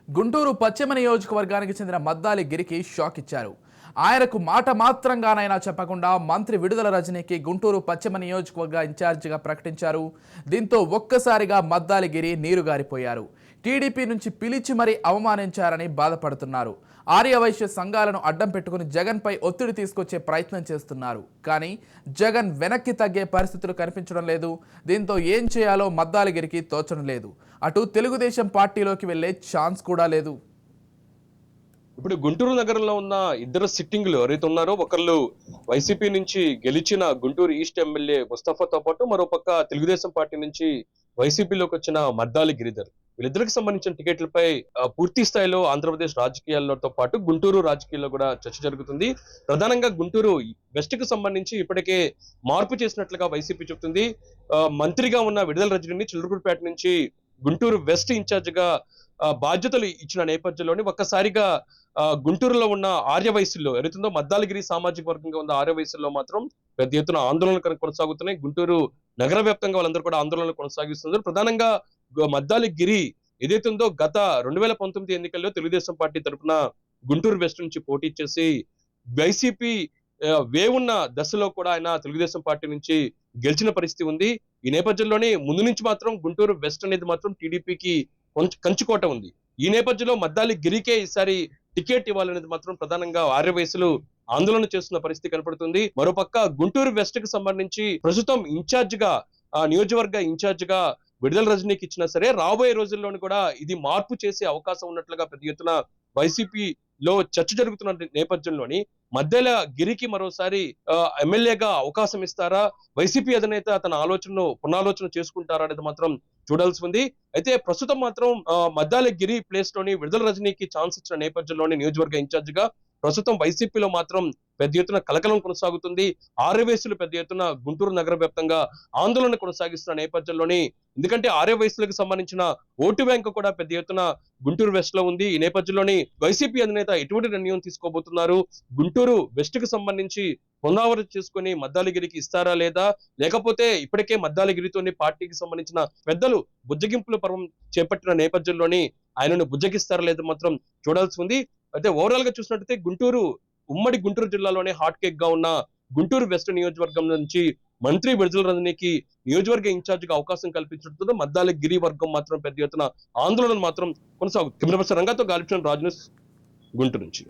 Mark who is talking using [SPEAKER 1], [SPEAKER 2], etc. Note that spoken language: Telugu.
[SPEAKER 1] గుంటూరు పశ్చిమ నియోజకవర్గానికి చెందిన మద్దాలి గిరికి షాక్ ఇచ్చారు. ఆయనకు మాట మాత్రంగానైనా చెప్పకుండా మంత్రి విడుదల రజనీకి గుంటూరు పశ్చిమ నియోజకవర్గ ఇన్ఛార్జిగా ప్రకటించారు. దీంతో ఒక్కసారిగా మద్దాలి గిరి నీరుగారిపోయారు. టీడీపీ నుంచి పిలిచి మరీ అవమానించారని బాధపడుతున్నారు. ఆర్యవైశ్య సంఘాలను అడ్డం పెట్టుకుని జగన్పై ఒత్తిడి తీసుకొచ్చే ప్రయత్నం చేస్తున్నారు. కానీ జగన్ వెనక్కి తగ్గే పరిస్థితులు కనిపించడం లేదు. దీంతో ఏం చేయాలో మద్దాలిగిరికి తోచడం లేదు. అటు తెలుగుదేశం పార్టీలోకి వెళ్లే ఛాన్స్ కూడా లేదు.
[SPEAKER 2] ఇప్పుడు గుంటూరు నగరంలో ఉన్న ఇద్దరు సిట్టింగ్లు ఎవరైతే ఉన్నారో, ఒకళ్ళు వైసీపీ నుంచి గెలిచిన గుంటూరు ఈస్ట్ ఎమ్మెల్యే ముస్తఫాతో పాటు మరోపక్క తెలుగుదేశం పార్టీ నుంచి వైసీపీలోకి వచ్చిన మద్దాలి గిరిధర్. వీళ్ళిద్దరికి సంబంధించిన టికెట్లపై పూర్తి స్థాయిలో ఆంధ్రప్రదేశ్ రాజకీయాలతో పాటు గుంటూరు రాజకీయాల్లో కూడా చర్చ జరుగుతుంది. ప్రధానంగా గుంటూరు వెస్ట్ కు సంబంధించి ఇప్పటికే మార్పు చేసినట్లుగా వైసీపీ చెబుతుంది. మంత్రిగా ఉన్న విడుదల రజనీని చిలకలూరిపేట నుంచి గుంటూరు వెస్ట్ ఇన్ఛార్జ్ గా బాధ్యతలు ఇచ్చిన నేపథ్యంలోని ఒక్కసారిగా గుంటూరులో ఉన్న ఆర్యవైశ్యుల్లో ఏదైతుందో మద్దాలగిరి సామాజిక వర్గంగా ఉన్న ఆర్యవైశ్యుల్లో మాత్రం పెద్ద ఎత్తున ఆందోళనలు కొనసాగుతున్నాయి. గుంటూరు నగర వ్యాప్తంగా వాళ్ళందరూ కూడా ఆందోళనలు కొనసాగిస్తున్నారు. ప్రధానంగా మద్దాలగిరి ఏదైతుందో గత 2019 ఎన్నికల్లో తెలుగుదేశం పార్టీ తరఫున గుంటూరు వెస్ట్ నుంచి పోటీ చేసి వైసీపీ వేవున్న దశలో కూడా ఆయన తెలుగుదేశం పార్టీ నుంచి గెలిచిన పరిస్థితి ఉంది. ఈ నేపథ్యంలోనే ముందు నుంచి మాత్రం గుంటూరు వెస్ట్ అనేది మాత్రం టీడీపీకి కంచుకోట ఉంది. ఈ నేపథ్యంలో మద్దాలి గిరికే ఈసారి టికెట్ ఇవ్వాలనేది మాత్రం ప్రధానంగా ఆర్యవైశ్యులు ఆందోళన చేస్తున్న పరిస్థితి కనపడుతుంది. మరోపక్క గుంటూరు వెస్ట్ కి సంబంధించి ప్రస్తుతం ఇన్ఛార్జ్ గా నియోజకవర్గ ఇన్ఛార్జ్ గా విడుదల రజనీకి ఇచ్చినా సరే రాబోయే రోజుల్లోనూ కూడా ఇది మార్పు చేసే అవకాశం ఉన్నట్లుగా పెద్ద ఎత్తున వైసీపీలో చర్చ జరుగుతున్న నేపథ్యంలోని మధ్యల గిరికి మరోసారి ఎమ్మెల్యేగా అవకాశం ఇస్తారా, వైసీపీ అధినేత తన ఆలోచనను పునరాలోచన చేసుకుంటారా అనేది మాత్రం చూడాల్సి ఉంది. అయితే ప్రస్తుతం మాత్రం మద్దాలి గిరి ప్లేస్ లోని విడుదల రజనీకి ఛాన్స్ ఇచ్చిన నేపథ్యంలోని నియోజకవర్గ ఇన్ఛార్జ్ గా ప్రస్తుతం వైసీపీలో మాత్రం పెద్ద ఎత్తున కలకలం కొనసాగుతుంది. ఆర్యవైశ్యులు పెద్ద ఎత్తున గుంటూరు నగర వ్యాప్తంగా ఆందోళన కొనసాగిస్తున్న నేపథ్యంలోని, ఎందుకంటే ఆర్యవైశ్యులకు సంబంధించిన ఓటు బ్యాంకు కూడా పెద్ద ఎత్తున గుంటూరు వెస్ట్ లో ఉంది. ఈ నేపథ్యంలోని వైసీపీ అధినేత ఎటువంటి నిర్ణయం తీసుకోబోతున్నారు, గుంటూరు వెస్ట్ కు సంబంధించి పునరావృతం చేసుకుని మద్దాలిగిరికి ఇస్తారా లేదా, లేకపోతే ఇప్పటికే మద్దాలిగిరితోని పార్టీకి సంబంధించిన పెద్దలు బుజ్జగింపుల పర్వం చేపట్టిన నేపథ్యంలోని ఆయనను బుజ్జగిస్తారా లేదా మాత్రం చూడాల్సి ఉంది. అయితే ఓవరాల్ గా చూసినట్టయితే ఉమ్మడి గుంటూరు జిల్లాలోనే హాట్ కేక్ గా ఉన్న గుంటూరు వెస్ట్ నియోజకవర్గం నుంచి మంత్రి విడుదల రజనీకి నియోజకవర్గ ఇన్ఛార్జ్ గా అవకాశం కల్పించడంతో మద్దాలి గిరి వర్గం మాత్రం పెద్ద ఎత్తున ఆందోళన మాత్రం కొనసాగుతుంది. కెమెరా పర్సన్ రంగాతో గాలిచంద్ర రాజు, గుంటూరు నుంచి.